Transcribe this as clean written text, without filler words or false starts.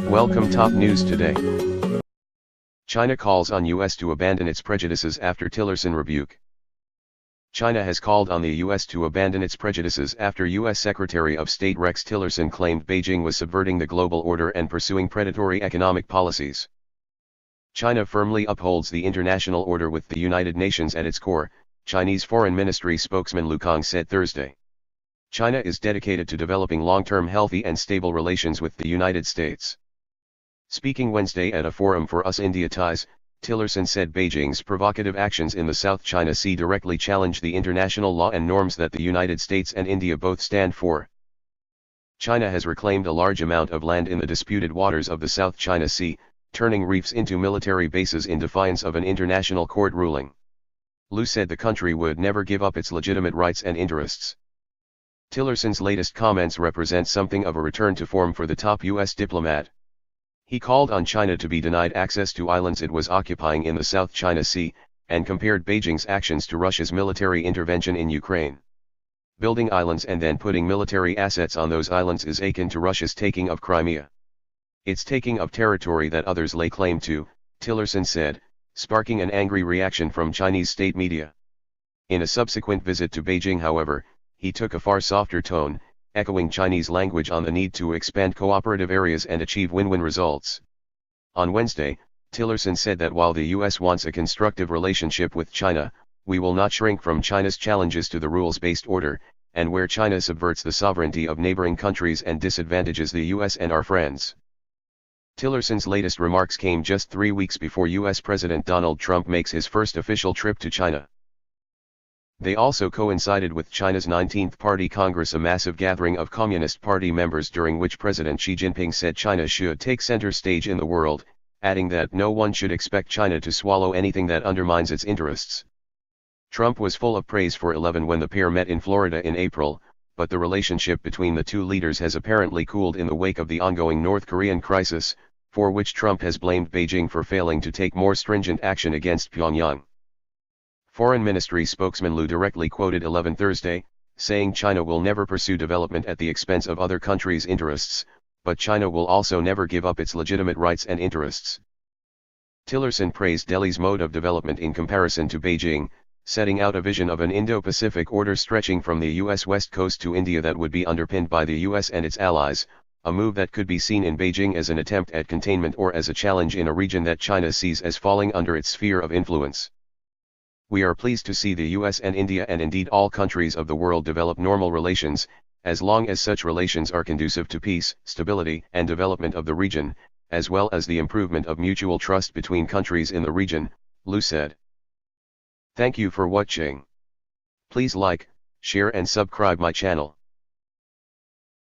Welcome top news today. China calls on US to abandon its prejudices after Tillerson rebuke. China has called on the US to abandon its prejudices after US Secretary of State Rex Tillerson claimed Beijing was subverting the global order and pursuing predatory economic policies. China firmly upholds the international order with the United Nations at its core, Chinese Foreign Ministry spokesman Lu Kang said Thursday. China is dedicated to developing long-term healthy and stable relations with the United States. Speaking Wednesday at a forum for US-India ties, Tillerson said Beijing's provocative actions in the South China Sea directly challenge the international law and norms that the United States and India both stand for. China has reclaimed a large amount of land in the disputed waters of the South China Sea, turning reefs into military bases in defiance of an international court ruling. Lu said the country would never give up its legitimate rights and interests. Tillerson's latest comments represent something of a return to form for the top US diplomat. He called on China to be denied access to islands it was occupying in the South China Sea, and compared Beijing's actions to Russia's military intervention in Ukraine. Building islands and then putting military assets on those islands is akin to Russia's taking of Crimea. It's taking of territory that others lay claim to, Tillerson said, sparking an angry reaction from Chinese state media. In a subsequent visit to Beijing, however, he took a far softer tone, echoing Chinese language on the need to expand cooperative areas and achieve win-win results. On Wednesday, Tillerson said that while the US wants a constructive relationship with China, we will not shrink from China's challenges to the rules-based order, and where China subverts the sovereignty of neighboring countries and disadvantages the US and our friends. Tillerson's latest remarks came just 3 weeks before US President Donald Trump makes his first official trip to China. They also coincided with China's 19th Party Congress, a massive gathering of Communist Party members during which President Xi Jinping said China should take center stage in the world, adding that no one should expect China to swallow anything that undermines its interests. Trump was full of praise for 11 when the pair met in Florida in April, but the relationship between the two leaders has apparently cooled in the wake of the ongoing North Korean crisis, for which Trump has blamed Beijing for failing to take more stringent action against Pyongyang. Foreign Ministry spokesman Lu directly quoted 11 Thursday, saying China will never pursue development at the expense of other countries' interests, but China will also never give up its legitimate rights and interests. Tillerson praised Delhi's mode of development in comparison to Beijing, setting out a vision of an Indo-Pacific order stretching from the US West Coast to India that would be underpinned by the US and its allies, a move that could be seen in Beijing as an attempt at containment or as a challenge in a region that China sees as falling under its sphere of influence. We are pleased to see the US and India and indeed all countries of the world develop normal relations, as long as such relations are conducive to peace, stability and development of the region, as well as the improvement of mutual trust between countries in the region, Lu said. Thank you for watching. Please like, share and subscribe my channel.